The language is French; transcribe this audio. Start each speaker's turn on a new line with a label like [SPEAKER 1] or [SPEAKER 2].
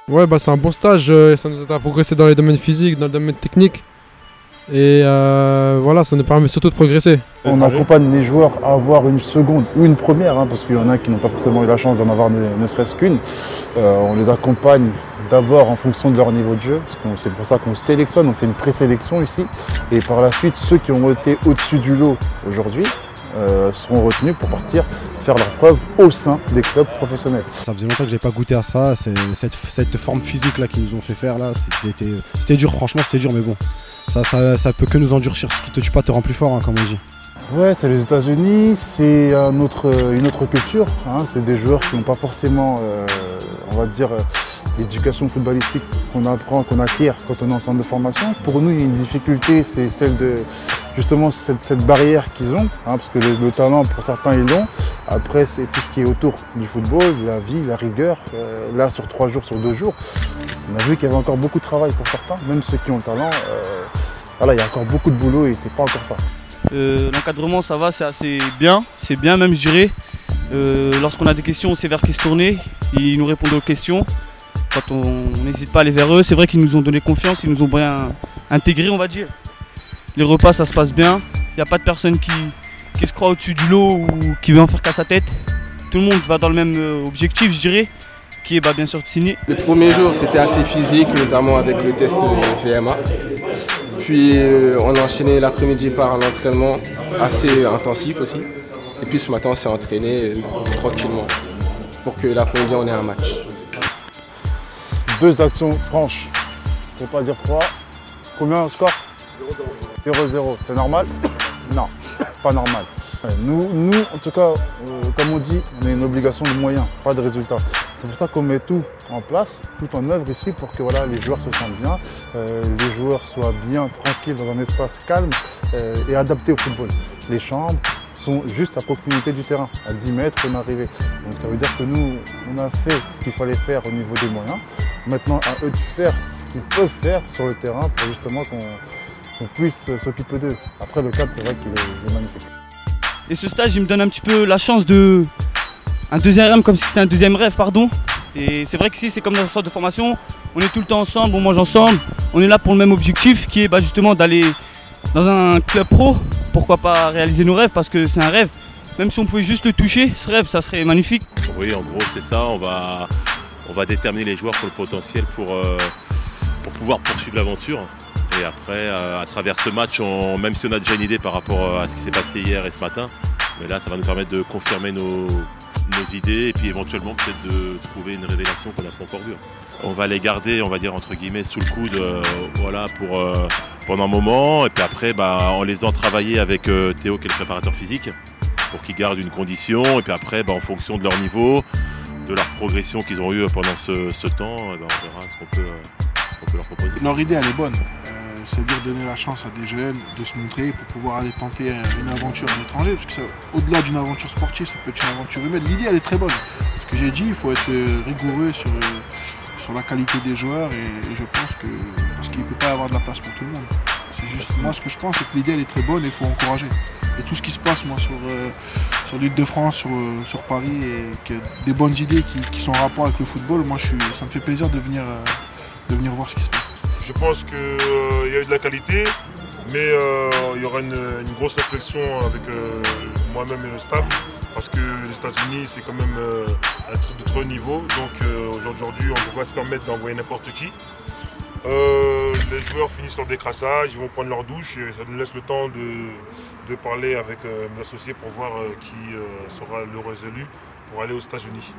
[SPEAKER 1] Ouais, bah, c'est un bon stage, ça nous aide à progresser dans les domaines physiques, dans le domaine technique. Et voilà, ça nous permet surtout de progresser.
[SPEAKER 2] On accompagne les joueurs à avoir une seconde ou une première, hein, parce qu'il y en a qui n'ont pas forcément eu la chance d'en avoir ne serait-ce qu'une. On les accompagne d'abord en fonction de leur niveau de jeu, c'est pour ça qu'on sélectionne, on fait une présélection ici. Et par la suite, ceux qui ont été au-dessus du lot aujourd'hui seront retenus pour partir faire leur preuve au sein des clubs professionnels.
[SPEAKER 3] Ça faisait longtemps que j'ai pas goûté à ça, cette forme physique là qu'ils nous ont fait faire là, c'était dur, franchement c'était dur, mais bon, ça peut que nous endurcir, ce qui te tue pas te rend plus fort, hein, comme on dit.
[SPEAKER 2] Ouais, c'est les États-Unis, c'est une autre culture, hein, c'est des joueurs qui n'ont pas forcément, on va dire, l'éducation footballistique qu'on apprend, qu'on acquiert quand on est en centre de formation. Pour nous, il y a une difficulté, c'est celle de justement cette barrière qu'ils ont, hein, parce que le talent, pour certains, ils l'ont. Après, c'est tout ce qui est autour du football, la vie, la rigueur. Là, sur 3 jours, sur 2 jours, on a vu qu'il y avait encore beaucoup de travail pour certains, même ceux qui ont le talent. Voilà, il y a encore beaucoup de boulot et c'est pas encore ça.
[SPEAKER 4] L'encadrement, ça va, c'est bien même, je dirais. Lorsqu'on a des questions, on sait vers qui se tourner, ils nous répondent aux questions. Quand on n'hésite pas à aller vers eux, c'est vrai qu'ils nous ont donné confiance, ils nous ont bien intégrés, on va dire. Les repas, ça se passe bien, il n'y a pas de personne qui se croit au-dessus du lot ou qui veut en faire qu'à sa tête. Tout le monde va dans le même objectif, je dirais, qui est bien sûr de signer.
[SPEAKER 5] Les premiers jours, c'était assez physique, notamment avec le test VMA. Puis on a enchaîné l'après-midi par un entraînement assez intensif aussi. Et puis ce matin, on s'est entraîné tranquillement pour que l'après-midi, on ait un match.
[SPEAKER 2] 2 actions franches, pour ne pas dire 3. Combien au score? 0-0. C'est normal? Non, pas normal. Nous, en tout cas, comme on dit, on a une obligation de moyens, pas de résultats. C'est pour ça qu'on met tout en place, tout en œuvre ici pour que voilà, les joueurs se sentent bien, les joueurs soient bien tranquilles dans un espace calme et adapté au football. Les chambres sont juste à proximité du terrain, à 10 mètres on est arrivé. Donc ça veut dire que nous, on a fait ce qu'il fallait faire au niveau des moyens. Maintenant, à eux de faire ce qu'ils peuvent faire sur le terrain pour justement qu'on puisse s'occuper d'eux. Après, le cadre, c'est vrai qu'il est magnifique.
[SPEAKER 4] Et ce stage, il me donne un petit peu la chance de... un deuxième rêve, comme si c'était un deuxième rêve, pardon. Et c'est vrai qu'ici, c'est comme dans un centre de formation, on est tout le temps ensemble, on mange ensemble, on est là pour le même objectif, qui est justement d'aller dans un club pro. Pourquoi pas réaliser nos rêves, parce que c'est un rêve. Même si on pouvait juste le toucher, ce rêve, ça serait magnifique.
[SPEAKER 6] Oui, en gros, c'est ça, on va déterminer les joueurs pour le potentiel pour pouvoir poursuivre l'aventure. Et après, à travers ce match, même si on a déjà une idée par rapport à ce qui s'est passé hier et ce matin, mais là, ça va nous permettre de confirmer nos idées et puis éventuellement peut-être de trouver une révélation qu'on n'a pas encore vue. On va les garder, on va dire entre guillemets, sous le coude voilà, pendant un moment. Et puis après, en les faisant travailler avec Théo, qui est le préparateur physique, pour qu'ils gardent une condition. Et puis après, en fonction de leur niveau, de leur progression qu'ils ont eu pendant ce temps, on verra ce qu'on peut leur proposer.
[SPEAKER 7] Leur idée, elle est bonne. C'est-à-dire donner la chance à des jeunes de se montrer pour pouvoir aller tenter une aventure à l'étranger. Parce que au-delà d'une aventure sportive, ça peut être une aventure humaine. L'idée, elle est très bonne. Ce que j'ai dit, il faut être rigoureux sur la qualité des joueurs et je pense que parce qu'il ne peut pas y avoir de la place pour tout le monde. C'est juste, moi, ce que je pense, c'est que l'idée, elle est très bonne et il faut encourager. Et tout ce qui se passe, moi, sur l'Île-de-France, sur Paris, et que des bonnes idées qui sont en rapport avec le football, moi, ça me fait plaisir de venir voir ce qui se passe.
[SPEAKER 8] Je pense qu'il y a eu de la qualité, mais il y aura une grosse réflexion avec moi-même et le staff, parce que les États-Unis, c'est quand même un truc de très haut niveau. Donc aujourd'hui, on ne peut pas se permettre d'envoyer n'importe qui. Les joueurs finissent leur décrassage, ils vont prendre leur douche, et ça nous laisse le temps de parler avec mes associés pour voir qui sera l'heureux élu pour aller aux États-Unis.